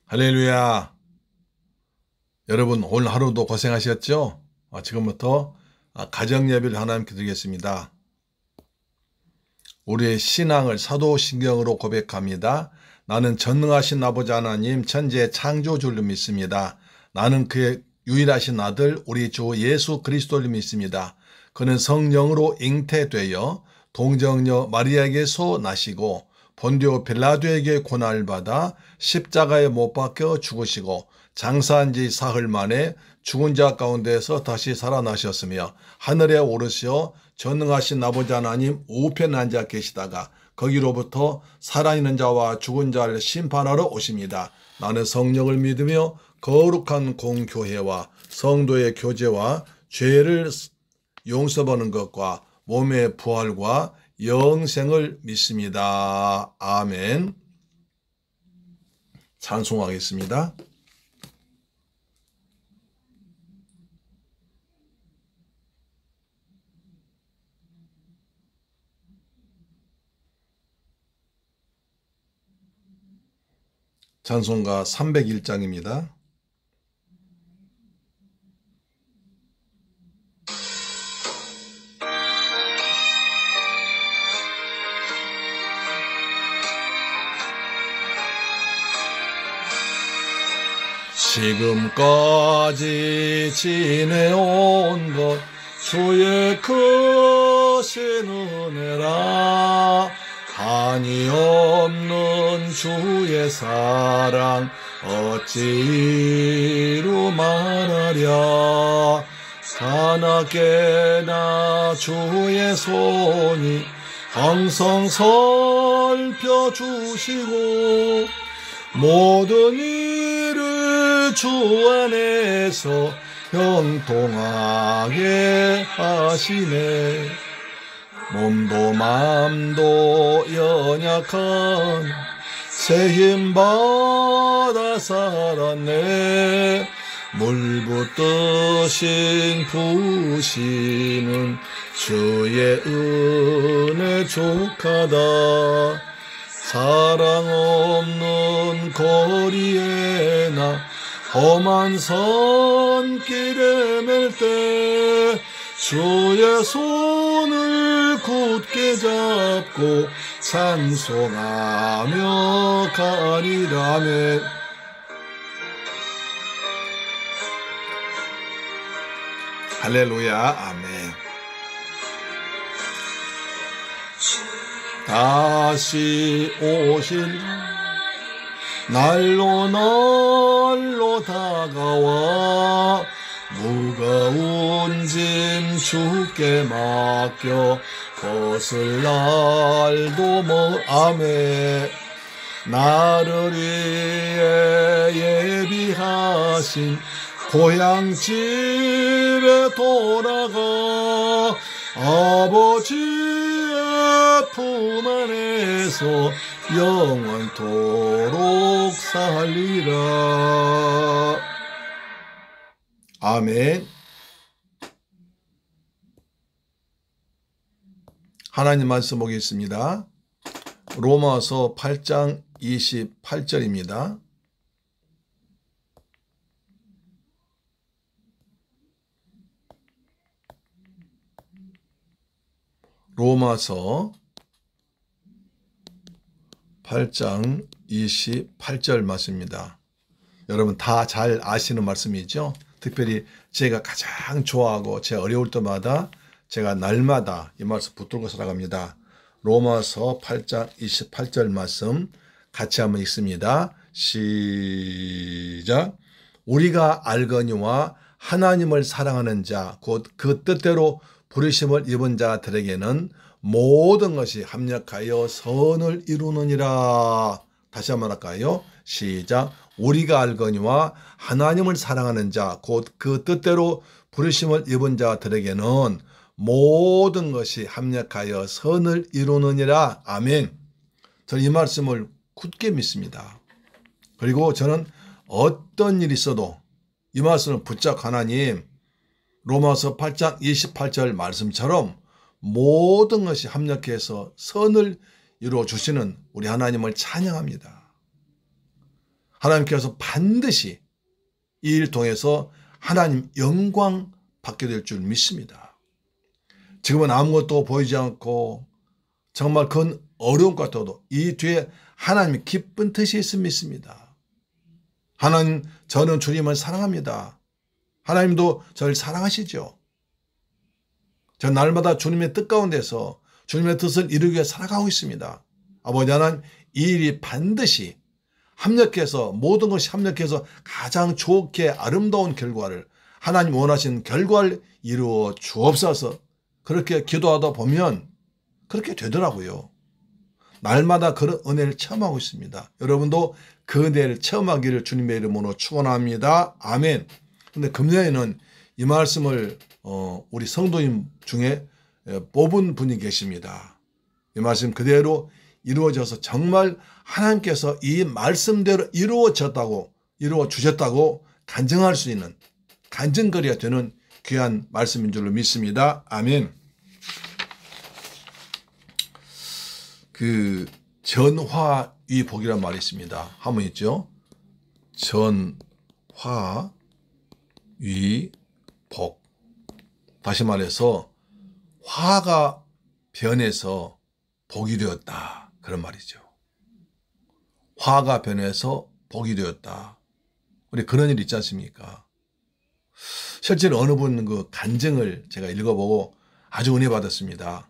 할렐루야. 여러분 오늘 하루도 고생하셨죠? 지금부터 가정 예배를 하나님께 드리겠습니다. 우리의 신앙을 사도신경으로 고백합니다. 나는 전능하신 아버지 하나님 천지의 창조주를 믿습니다. 나는 그의 유일하신 아들 우리 주 예수 그리스도를 믿습니다. 그는 성령으로 잉태되어 동정녀 마리아에게서 나시고 본디오 빌라도에게 고난을 받아 십자가에 못 박혀 죽으시고 장사한 지 사흘 만에 죽은 자 가운데서 다시 살아나셨으며 하늘에 오르시어 전능하신 아버지 하나님 우편에 앉아 계시다가 거기로부터 살아있는 자와 죽은 자를 심판하러 오십니다. 나는 성령을 믿으며 거룩한 공교회와 성도의 교제와 죄를 용서받는 것과 몸의 부활과 영생을 믿습니다. 아멘. 찬송하겠습니다. 찬송가 301장입니다. 지금까지 지내온 것 주의 크신 은혜라 한이 없는 주의 사랑 어찌 이루 말하랴. 사나깨나 주의 손이 항상 살펴주시고 모든 일을 주 안에서 형통하게 하시네. 몸도 맘도 연약한 새 힘 받아 살았네. 물 붓듯이 부시는 주의 은혜 족하다. 사랑 없는 거리에 나 험한 선길에 맬 때 주의 손을 굳게 잡고 찬송하며 가리라네. 할렐루야. 아멘. 다시 오실 날로 다가와 무거운 짐 주께 맡겨 벗을 날도 머아매. 나를 위해 예비하신 고향집에 돌아가 아버지의 품 안에서 영원토록 살리라. 아멘. 하나님 말씀 보겠습니다. 로마서 8장 28절입니다. 로마서 8장 28절 말씀입니다. 여러분 다 잘 아시는 말씀이죠. 특별히 제가 가장 좋아하고 제 어려울 때마다 제가 날마다 이 말씀 붙들고 살아갑니다. 로마서 8장 28절 말씀 같이 한번 읽습니다. 시작. 우리가 알거니와 하나님을 사랑하는 자 곧 그 뜻대로 부르심을 입은 자들에게는 모든 것이 합력하여 선을 이루느니라. 다시 한번 할까요? 시작. 우리가 알거니와 하나님을 사랑하는 자 곧 그 뜻대로 부르심을 입은 자들에게는 모든 것이 합력하여 선을 이루느니라. 아멘. 저는 이 말씀을 굳게 믿습니다. 그리고 저는 어떤 일이 있어도 이 말씀을 붙잡고 하나님 로마서 8장 28절 말씀처럼 모든 것이 합력해서 선을 이루어 주시는 우리 하나님을 찬양합니다. 하나님께서 반드시 이 일 통해서 하나님 영광 받게 될 줄 믿습니다. 지금은 아무것도 보이지 않고 정말 그건 어려운 것 같아도 이 뒤에 하나님의 기쁜 뜻이 있음을 믿습니다. 하나님, 저는 주님을 사랑합니다. 하나님도 저를 사랑하시죠. 저 날마다 주님의 뜻 가운데서 주님의 뜻을 이루기 위해 살아가고 있습니다. 아버지 하나님, 이 일이 반드시 합력해서 모든 것이 합력해서 가장 좋게 아름다운 결과를 하나님 원하시는 결과를 이루어 주옵소서. 그렇게 기도하다 보면 그렇게 되더라고요. 날마다 그런 은혜를 체험하고 있습니다. 여러분도 그 은혜를 체험하기를 주님의 이름으로 축원합니다. 아멘. 근데 금년에는 이 말씀을 우리 성도님 중에 뽑은 분이 계십니다. 이 말씀 그대로 이루어져서 정말 하나님께서 이 말씀대로 이루어 주셨다고 간증할 수 있는 간증거리가 되는 귀한 말씀인 줄로 믿습니다. 아멘. 그 전화위복이란 말이 있습니다. 한번 있죠. 전화위복. 다시 말해서 화가 변해서 복이 되었다. 그런 말이죠. 화가 변해서 복이 되었다. 우리 그런 일 있지 않습니까? 실제로 어느 분 그 간증을 제가 읽어보고 아주 은혜 받았습니다.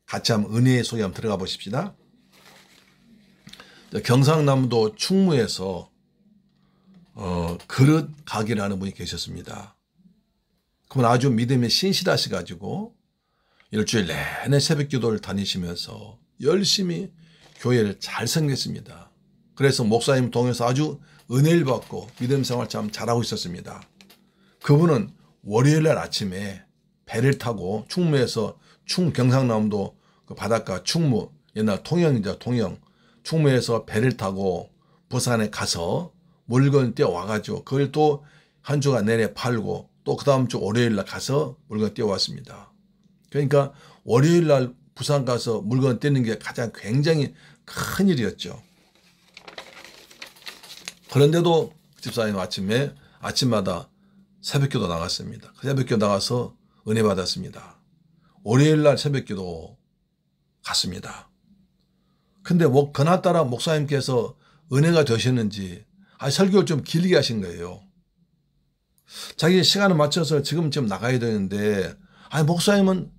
같이 한번 은혜의 속에 한번 들어가 보십시다. 경상남도 충무에서 그릇 가게를 하는 분이 계셨습니다. 그분 아주 믿음에 신실하셔가지고 일주일 내내 새벽 기도를 다니시면서 열심히 교회를 잘 섬겼습니다. 그래서 목사님 통해서 아주 은혜를 받고 믿음 생활 참 잘하고 있었습니다. 그분은 월요일날 아침에 배를 타고 충무에서 경상남도 그 바닷가 충무, 옛날 통영이죠, 통영. 충무에서 배를 타고 부산에 가서 물건 떼어와가지고 그걸 또 한 주간 내내 팔고 또 그 다음 주 월요일날 가서 물건 떼어왔습니다. 그러니까 월요일날 부산 가서 물건 떼는 게 가장 굉장히 큰 일이었죠. 그런데도 집사님 아침마다 새벽기도 나갔습니다. 새벽기도 나가서 은혜 받았습니다. 월요일날 새벽기도 갔습니다. 근데 그날따라 목사님께서 은혜가 되셨는지 설교를 좀 길게 하신 거예요. 자기 시간을 맞춰서 지금쯤 나가야 되는데 목사님은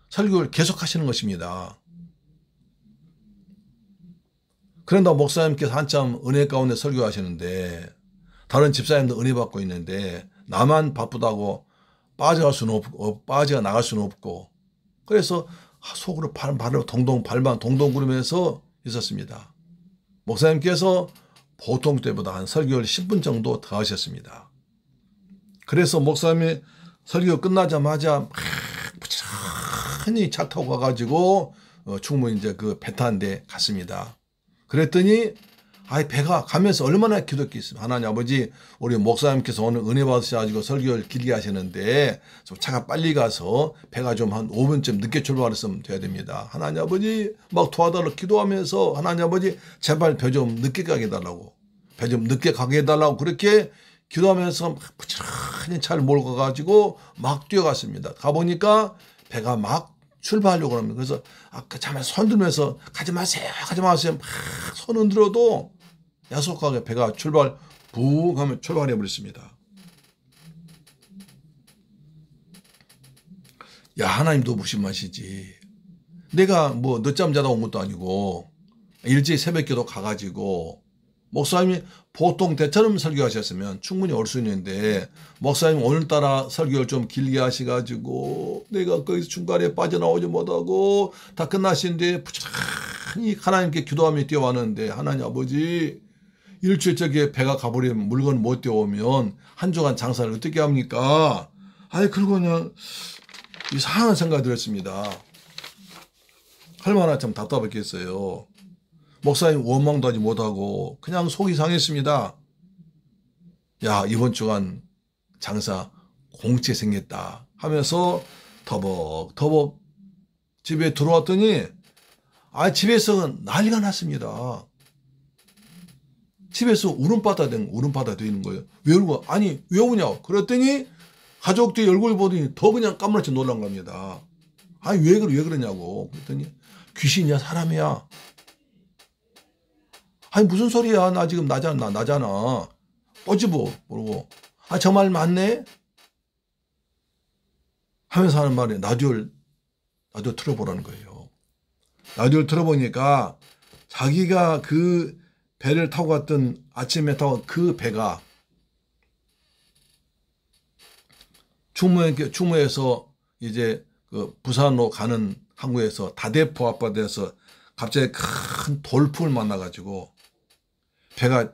설교를 계속 하시는 것입니다. 그런데 목사님께서 한참 은혜 가운데 설교하시는데 다른 집사님도 은혜 받고 있는데 나만 바쁘다고 빠져 나갈 수는 없고 그래서 속으로 발을 동동 구르면서 있었습니다. 목사님께서 보통 때보다 한 설교를 10분 정도 더 하셨습니다. 그래서 목사님이 설교 끝나자마자 부지런히 차 타고 가가지고 충무 이제 그 배 타는 데 갔습니다. 그랬더니 배가 가면서 얼마나 기도했겠습니까? 하나님 아버지, 우리 목사님께서 오늘 은혜 받으셔가지고 설교를 길게 하시는데 좀 차가 빨리 가서 배가 좀 한 5분쯤 늦게 출발했으면 돼야 됩니다. 하나님 아버지 막 도와달라고 기도하면서 하나님 아버지 제발 배 좀 늦게 가게 해달라고, 배 좀 늦게 가게 해달라고 그렇게 기도하면서 막 부지런히 차를 몰고 가가지고 막 뛰어갔습니다. 가보니까 배가 막 출발하려고 합니다. 그래서 아까 잠깐 손 들면서 가지 마세요 막 손 흔들어도 야속하게 배가 붕 하면 출발해 버렸습니다. 야, 하나님도 무심하시지. 내가 뭐 늦잠 자다 온 것도 아니고 일찍 새벽기도 가가지고 목사님이 보통 때처럼 설교하셨으면 충분히 올 수 있는데 목사님 오늘따라 설교를 좀 길게 하셔가지고 내가 거기서 중간에 빠져나오지 못하고 다 끝나신 뒤에 부지런히 하나님께 기도하며 뛰어왔는데 하나님 아버지 일주일째 배가 가버리면 물건 못 떼어오면 한 주간 장사를 어떻게 합니까? 그리고 그냥 이상한 생각이 들었습니다. 얼마나 참 답답했겠어요. 목사님 원망도 하지 못하고 그냥 속이 상했습니다. 야, 이번 주간 장사 공채 생겼다 하면서 터벅터벅 집에 들어왔더니 집에서 난리가 났습니다. 집에서 울음바다 되는 거예요. 왜 울고? 아니, 왜 우냐고. 그랬더니 가족들이 얼굴 보더니 더 그냥 까무러치 놀란 겁니다. 아니, 왜 그러냐고. 그랬더니 귀신이야, 사람이야. 아니, 무슨 소리야. 나 지금 나잖아. 뭐. 그러고. 아, 저 말 맞네? 하면서 하는 말에 라디오를 틀어보라는 거예요. 라디오를 틀어보니까 자기가 그 배를 타고 갔던 아침에 타고 그 배가 충무에서 이제 그 부산으로 가는 항구에서 다대포 앞바다에서 갑자기 큰 돌풍을 만나가지고 배가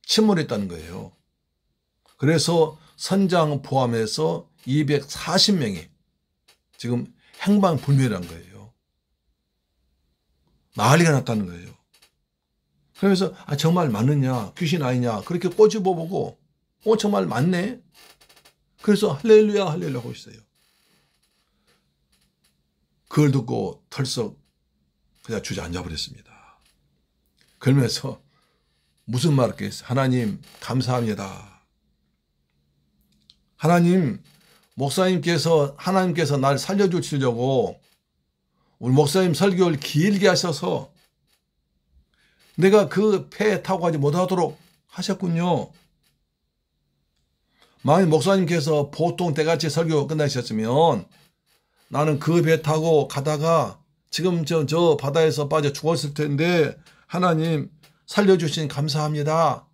침몰했다는 거예요. 그래서 선장 포함해서 240명이 지금 행방불명이라는 거예요. 난리가 났다는 거예요. 그래서 아, 정말 맞느냐, 귀신 아니냐 그렇게 꼬집어보고 정말 맞네. 그래서 할렐루야 하고 있어요. 그걸 듣고 털썩 그냥 주저앉아 버렸습니다. 그러면서 무슨 말을 했겠어요? 하나님 감사합니다. 하나님께서 날 살려주시려고 우리 목사님 설교를 길게 하셔서 내가 그 배에 타고 가지 못하도록 하셨군요. 만약 목사님께서 보통 때같이 설교 끝나셨으면 나는 그 배 타고 가다가 지금 저 바다에서 빠져 죽었을 텐데 하나님 살려주신 감사합니다.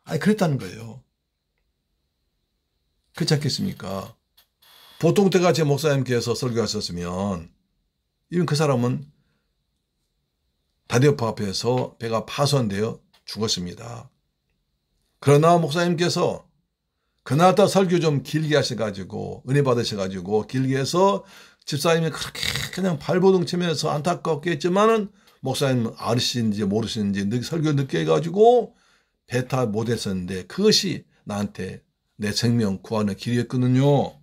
아니 그랬다는 거예요. 그렇지 않겠습니까? 보통 때같이 목사님께서 설교하셨으면 이건 그 사람은 다대포 앞에서 배가 파손되어 죽었습니다. 그러나 목사님께서 그나마 설교 좀 길게 하셔가지고 은혜 받으셔가지고 길게 해서 집사님이 그렇게 그냥 발버둥 치면서 안타깝게 했지만은 목사님은 아시는지 모르시는지 설교 늦게 해가지고 배타 못했었는데 그것이 나한테 내 생명 구하는 길이었거든요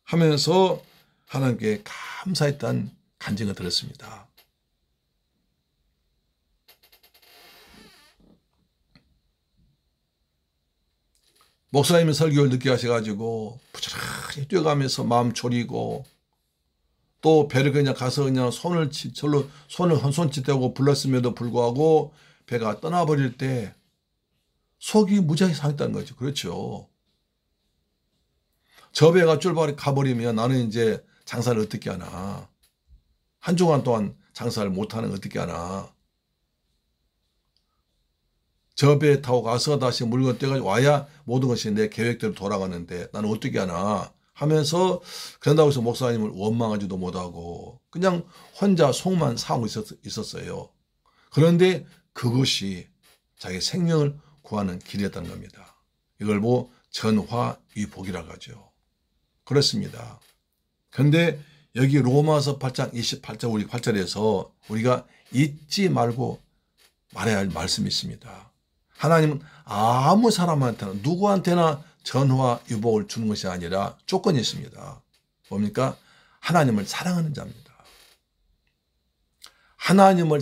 하면서 하나님께 감사했다는 간증을 들었습니다. 목사님이 설교를 늦게 하셔가지고 부지런히 뛰어가면서 마음 졸이고 또 배를 그냥 가서 그냥 손을 한 손짓대고 불렀음에도 불구하고 배가 떠나버릴 때 속이 무지하게 상했다는 거죠. 그렇죠. 저 배가 출발이 가버리면 나는 이제 장사를 어떻게 하나. 한 주간 동안 장사를 못하는 어떻게 하나. 저 배에 타고 가서 다시 물건 떼가지고 와야 모든 것이 내 계획대로 돌아가는데 나는 어떻게 하나 하면서 그런다고 해서 목사님을 원망하지도 못하고 그냥 혼자 속만 상하고 있었어요. 그런데 그것이 자기 생명을 구하는 길이었다는 겁니다. 이걸 뭐 전화위복이라고 하죠. 그렇습니다. 그런데 여기 로마서 8장 28절 우리 8절에서 우리가 잊지 말고 말해야 할 말씀이 있습니다. 하나님은 아무 사람한테나 누구한테나 전화위복을 주는 것이 아니라 조건이 있습니다. 뭡니까? 하나님을 사랑하는 자입니다. 하나님을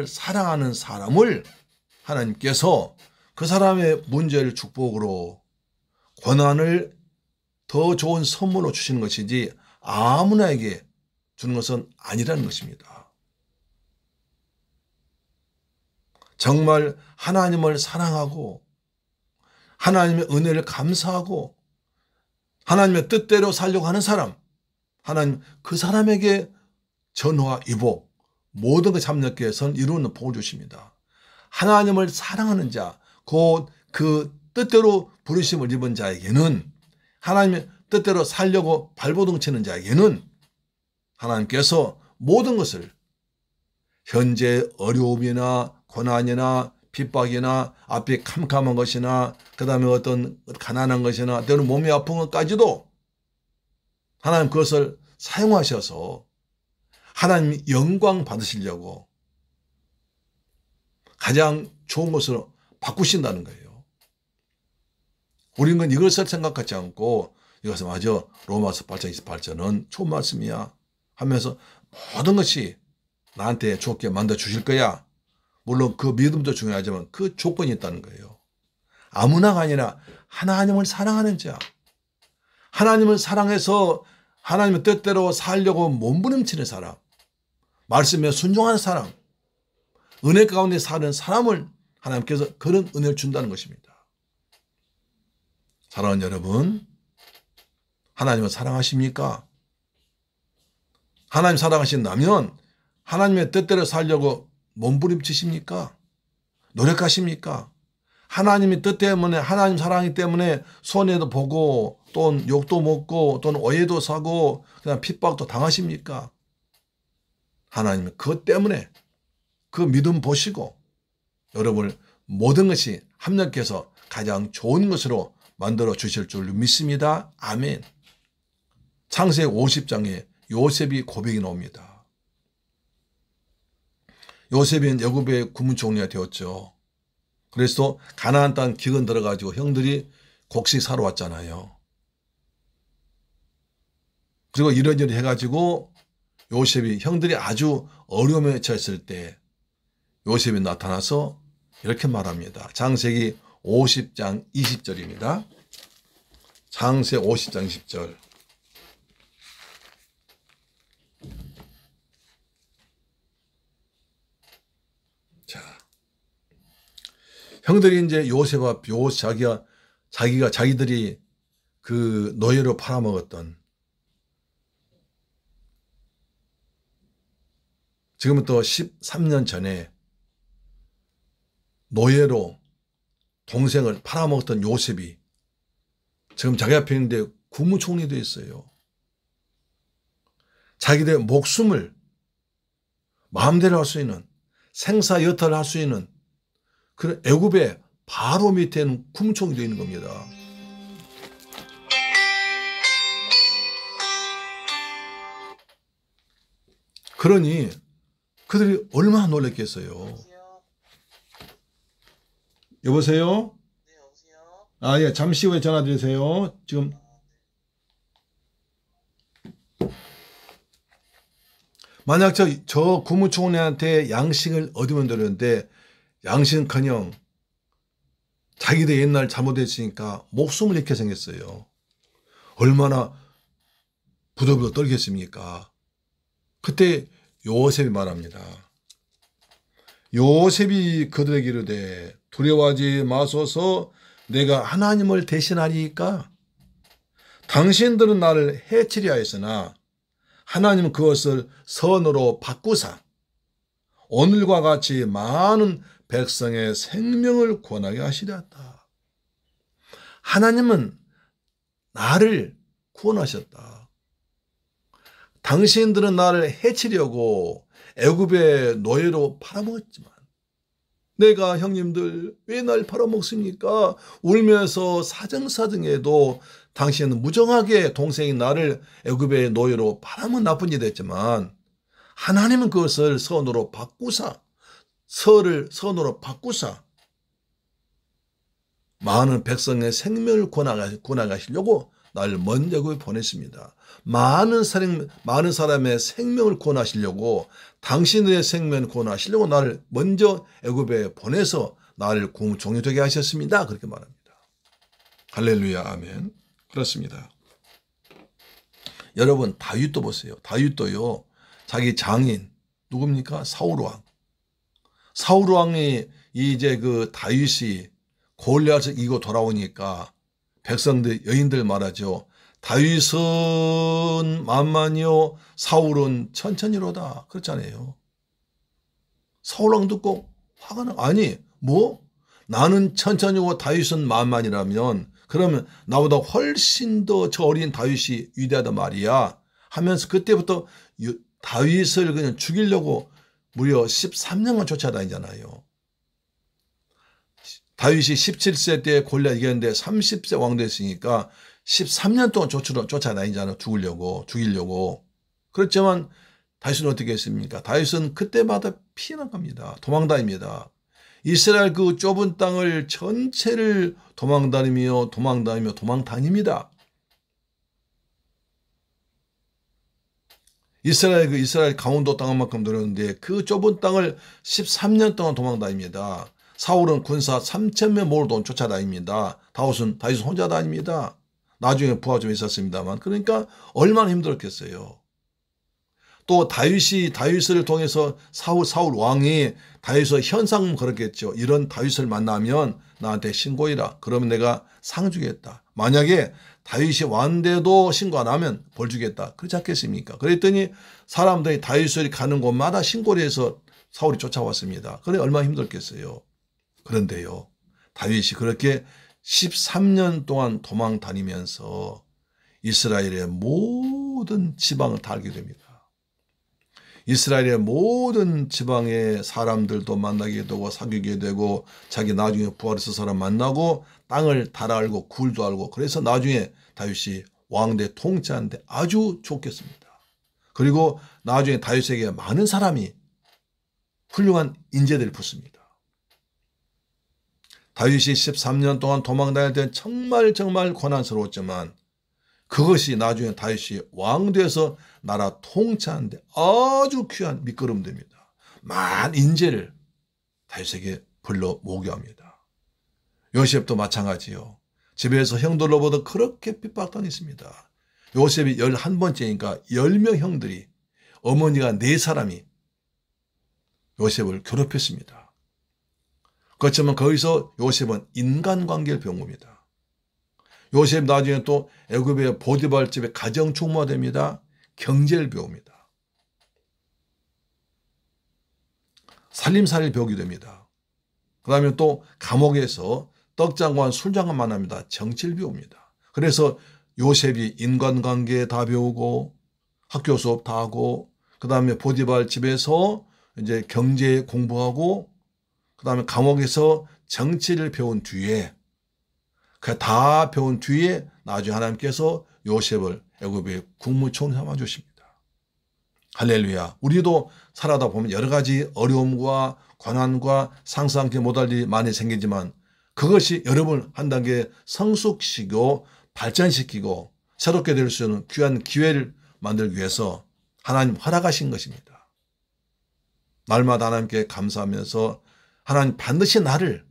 사랑하는 사람을 하나님께서 그 사람의 문제를 축복으로 권한을 더 좋은 선물로 주시는 것이지 아무나에게 주는 것은 아니라는 것입니다. 정말 하나님을 사랑하고 하나님의 은혜를 감사하고 하나님의 뜻대로 살려고 하는 사람, 하나님 그 사람에게 전화위복 모든 것 참여해서 이루는 복을 주십니다. 하나님을 사랑하는 자, 곧 그 뜻대로 부르심을 입은 자에게는 하나님의 뜻대로 살려고 발버둥 치는 자에게는 하나님께서 모든 것을 현재 어려움이나 고난이나 핍박이나 앞에 캄캄한 것이나 그 다음에 어떤 가난한 것이나 때로는 몸이 아픈 것까지도 하나님 그것을 사용하셔서 하나님 영광 받으시려고 가장 좋은 것으로 바꾸신다는 거예요. 우리는 이것을 생각하지 않고 이것은 맞아 로마서 8장 28절은 좋은 말씀이야 하면서 모든 것이 나한테 좋게 만들어 주실 거야. 물론 그 믿음도 중요하지만 그 조건이 있다는 거예요. 아무나가 아니라 하나님을 사랑하는 자, 하나님을 사랑해서 하나님의 뜻대로 살려고 몸부림치는 사람, 말씀에 순종하는 사람, 은혜 가운데 사는 사람을 하나님께서 그런 은혜를 준다는 것입니다. 사랑하는 여러분, 하나님을 사랑하십니까? 하나님 사랑하신다면 하나님의 뜻대로 살려고 몸부림치십니까? 노력하십니까? 하나님의 뜻 때문에, 하나님 사랑이기 때문에 손해도 보고 또 욕도 먹고 또는 오해도 사고 그냥 핍박도 당하십니까? 하나님은 그것 때문에 그 믿음 보시고 여러분을 모든 것이 합력해서 가장 좋은 것으로 만들어 주실 줄 믿습니다. 아멘. 창세기 50장에 요셉이 고백이 나옵니다. 요셉은 애굽의 국무총리가 되었죠. 그래서 가나안 땅 기근 들어가지고 형들이 곡식 사러 왔잖아요. 그리고 이런저런 해가지고 요셉이 형들이 아주 어려움에 처했을 때 요셉이 나타나서 이렇게 말합니다. 창세기 50장 20절입니다. 창세기 50장 20절. 자, 형들이 이제 요셉 앞 자기들이 그 노예로 팔아먹었던 지금부터 13년 전에 노예로 동생을 팔아먹었던 요셉이 지금 자기 앞에 있는데 국무총리도 있어요. 자기들의 목숨을 마음대로 할 수 있는 생사여탈을 할 수 있는 그런 애굽의 바로 밑에는 국무총리도 있는 겁니다. 그러니 그들이 얼마나 놀랐겠어요. 여보세요? 네, 여보세요? 아, 예, 잠시 후에 전화 드리세요. 지금 만약 저 국무총리한테 양식을 얻으면 되는데 양식은커녕 자기들 옛날 잘못했으니까 목숨을 잃게 생겼어요. 얼마나 부들부들 떨겠습니까? 그때 요셉이 말합니다. 요셉이 그들에게 이르되 두려워하지 마소서 내가 하나님을 대신하리이까 당신들은 나를 해치려 하였으나 하나님은 그것을 선으로 바꾸사 오늘과 같이 많은 백성의 생명을 구원하게 하시렸다. 하나님은 나를 구원하셨다. 당신들은 나를 해치려고 애굽의 노예로 팔아먹었지만 내가 형님들 왜 날 팔아먹습니까? 울면서 사정사정해도 당신은 무정하게 동생이 나를 애굽의 노예로 팔아먹은 나쁜 일이 됐지만 하나님은 그것을 선으로 바꾸사 선으로 바꾸사 많은 백성의 생명을 구원하시려고 나를 먼 애굽에 보냈습니다. 많은 사람의 생명을 구원하시려고 당신들의 생명을 구원하시려고 나를 먼저 애굽에 보내서 나를 국무총리 되게 하셨습니다. 그렇게 말합니다. 할렐루야 아멘. 그렇습니다. 여러분 다윗도 보세요. 다윗도요. 자기 장인 누굽니까? 사울왕. 사울왕이 이제 그 다윗이 골리앗을 이기고 돌아오니까 백성들 여인들 말하죠. 다윗은 만만이요 사울은 천천히로다. 그렇잖아요. 사울왕 듣고 화가 나. 아니 뭐 나는 천천히고 다윗은 만만이라면 그러면 나보다 훨씬 더 저 어린 다윗이 위대하단 말이야 하면서 그때부터 다윗을 그냥 죽이려고 무려 13년간 쫓아다니잖아요. 다윗이 17세 때 골리앗 이겼는데 30세 왕 됐으니까 13년 동안 쫓아다니잖아요. 죽이려고. 그렇지만 다윗은 어떻게 했습니까? 다윗은 그때마다 피해나갑니다. 도망다닙니다. 이스라엘 그 좁은 땅을 전체를 도망다닙니다. 이스라엘 강원도 땅만큼 들었는데 그 좁은 땅을 13년 동안 도망다닙니다. 사울은 군사 3,000명 몰고 쫓아다닙니다. 다윗은 혼자 다닙니다. 나중에 부하 좀 있었습니다만 그러니까 얼마나 힘들었겠어요. 또 다윗을 통해서 사울 왕이 다윗의 현상 걸었겠죠. 이런 다윗을 만나면 나한테 신고해라. 그러면 내가 상 주겠다. 만약에 다윗이 왕인데도 신고 안 하면 벌 주겠다. 그렇지 않겠습니까? 그랬더니 사람들이 다윗이 가는 곳마다 신고를 해서 사울이 쫓아왔습니다. 그래 얼마나 힘들겠어요. 그런데요. 다윗이 그렇게 13년 동안 도망 다니면서 이스라엘의 모든 지방을 다 알게 됩니다. 이스라엘의 모든 지방의 사람들도 만나게 되고 사귀게 되고 자기 나중에 부활해서 사람 만나고 땅을 다 알고 굴도 알고 그래서 나중에 다윗이 왕대 통치하는데 아주 좋겠습니다. 그리고 나중에 다윗에게 많은 사람이 훌륭한 인재들이 붙습니다. 다윗이 13년 동안 도망 다닐 때 정말 고난스러웠지만 그것이 나중에 다윗이 왕돼서 나라 통치하는데 아주 귀한 밑거름됩니다. 많은 인재를 다윗에게 불러 모교합니다. 요셉도 마찬가지요. 집에서 형들로부터 그렇게 핍박당했습니다. 요셉이 11번째니까 10명 형들이 어머니가 4사람이 요셉을 괴롭혔습니다. 그렇지만 거기서 요셉은 인간관계를 배운 겁니다. 요셉 나중에 또 애굽의 보디발 집에 가정총무가 됩니다. 경제를 배웁니다. 살림살이를 배우게 됩니다. 그 다음에 또 감옥에서 떡장관, 술장관 만납니다. 정치를 배웁니다. 그래서 요셉이 인간관계 다 배우고 학교 수업 다 하고 그 다음에 보디발 집에서 이제 경제 공부하고 그 다음에 감옥에서 정치를 배운 뒤에 다 배운 뒤에 나중에 하나님께서 요셉을 애굽의 국무총리 삼아주십니다. 할렐루야. 우리도 살아다 보면 여러 가지 어려움과 고난과 상상치 못할 일이 많이 생기지만 그것이 여러분을 한 단계 성숙시키고 발전시키고 새롭게 될 수 있는 귀한 기회를 만들기 위해서 하나님 허락하신 것입니다. 날마다 하나님께 감사하면서 하나님 반드시 나를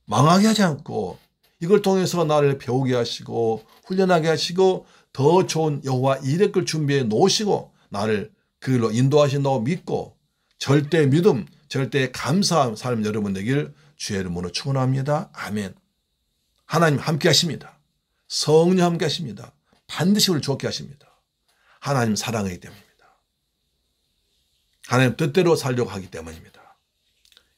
망하게 하지 않고 이걸 통해서 나를 배우게 하시고 훈련하게 하시고 더 좋은 여호와 이레 걸 준비해 놓으시고 나를 그 길로 인도하신다고 믿고 절대 믿음, 절대 감사한 삶 여러분 되길 주의 이름으로 축원합니다. 아멘. 하나님 함께 하십니다. 성령 함께 하십니다. 반드시 우리를 좋게 하십니다. 하나님 사랑하기 때문입니다. 하나님 뜻대로 살려고 하기 때문입니다.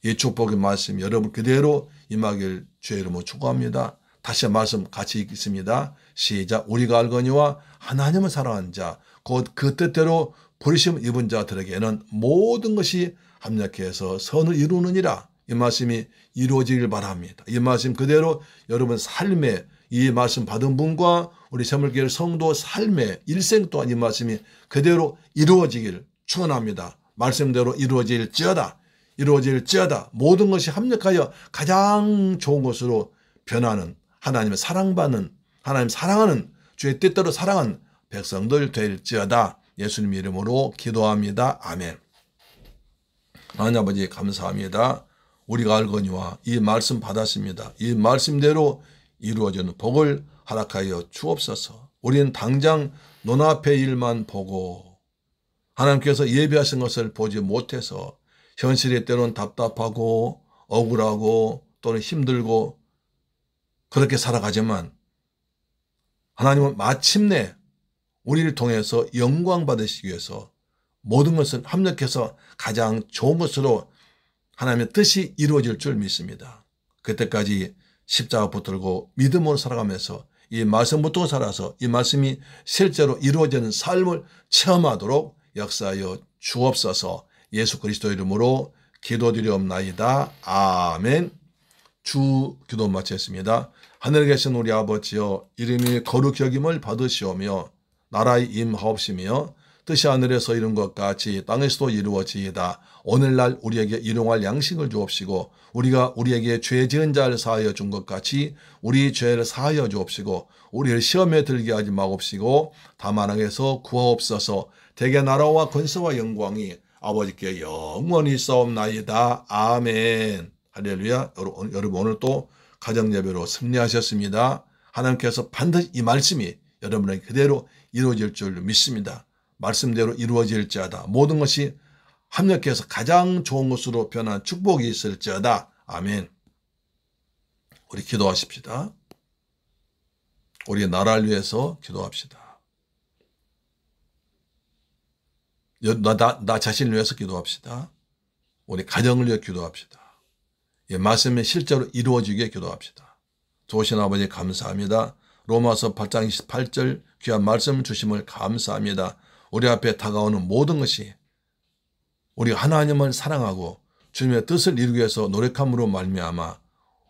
이 축복의 말씀 여러분 그대로 임하길 주의 이름으로 축원합니다. 다시 말씀 같이 읽겠습니다. 시작. 우리가 알거니와 하나님을 사랑하는 자 곧 그 뜻대로 부르심 입은 자들에게는 모든 것이 합력해서 선을 이루느니라. 이 말씀이 이루어지길 바랍니다. 이 말씀 그대로 여러분 삶에 이 말씀 받은 분과 우리 새물교회 성도 삶의 일생 동안 이 말씀이 그대로 이루어지길 축원합니다. 말씀대로 이루어질지어다. 모든 것이 합력하여 가장 좋은 것으로 변하는 하나님의 사랑받는 하나님 사랑하는 주의 뜻대로 사랑하는 백성들 될지어다. 예수님 이름으로 기도합니다. 아멘. 하나님 아버지 감사합니다. 우리가 알거니와 이 말씀 받았습니다. 이 말씀대로 이루어지는 복을 허락하여 주옵소서. 우리는 당장 눈앞의 일만 보고 하나님께서 예비하신 것을 보지 못해서 현실에 때로는 답답하고 억울하고 또는 힘들고 그렇게 살아가지만 하나님은 마침내 우리를 통해서 영광 받으시기 위해서 모든 것을 합력해서 가장 좋은 것으로 하나님의 뜻이 이루어질 줄 믿습니다. 그때까지 십자가 붙들고 믿음으로 살아가면서 이 말씀 붙들고 살아서 이 말씀이 실제로 이루어지는 삶을 체험하도록 역사하여 주옵소서. 예수 그리스도 이름으로 기도드리옵나이다. 아멘. 주 기도 마쳤습니다. 하늘에 계신 우리 아버지여 이름이 거룩히 여김을 받으시오며 나라의 임하옵시며 뜻이 하늘에서 이룬 것 같이 땅에서도 이루어지이다. 오늘날 우리에게 일용할 양식을 주옵시고 우리가 우리에게 죄 지은 자를 사하여 준 것 같이 우리 죄를 사하여 주옵시고 우리를 시험에 들게 하지 마옵시고 다만 악에서 구하옵소서. 대개 나라와 권세와 영광이 아버지께 영원히 있사옵나이다. 아멘. 할렐루야. 여러분 오늘 또 가정예배로 승리하셨습니다. 하나님께서 반드시 이 말씀이 여러분에게 그대로 이루어질 줄 믿습니다. 말씀대로 이루어질지어다. 모든 것이 합력해서 가장 좋은 것으로 변한 축복이 있을지어다. 아멘. 우리 기도하십시다. 우리 나라를 위해서 기도합시다. 나 자신을 위해서 기도합시다. 우리 가정을 위해 기도합시다. 이 말씀이 실제로 이루어지게 기도합시다. 좋으신 아버지 감사합니다. 로마서 8장 28절 귀한 말씀 주심을 감사합니다. 우리 앞에 다가오는 모든 것이 우리가 하나님을 사랑하고 주님의 뜻을 이루기 위해서 노력함으로 말미암아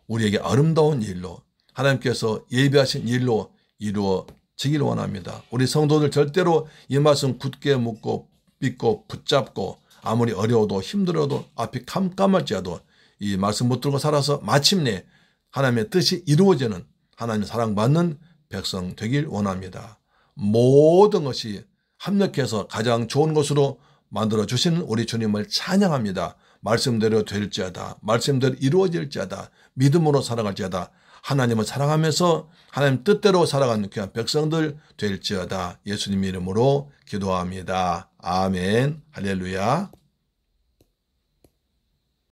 우리에게 아름다운 일로 하나님께서 예비하신 일로 이루어지기를 원합니다. 우리 성도들 절대로 이 말씀 굳게 묻고 믿고 붙잡고 아무리 어려워도 힘들어도 앞이 깜깜할지라도 이 말씀 붙들고 살아서 마침내 하나님의 뜻이 이루어지는 하나님 사랑받는 백성 되길 원합니다. 모든 것이 합력해서 가장 좋은 것으로 만들어 주시는 우리 주님을 찬양합니다. 말씀대로 될지어다. 말씀대로 이루어질지어다. 믿음으로 살아갈지어다. 하나님을 사랑하면서 하나님 뜻대로 살아가는 귀한 백성들 될지어다. 예수님 이름으로 기도합니다. 아멘. 할렐루야.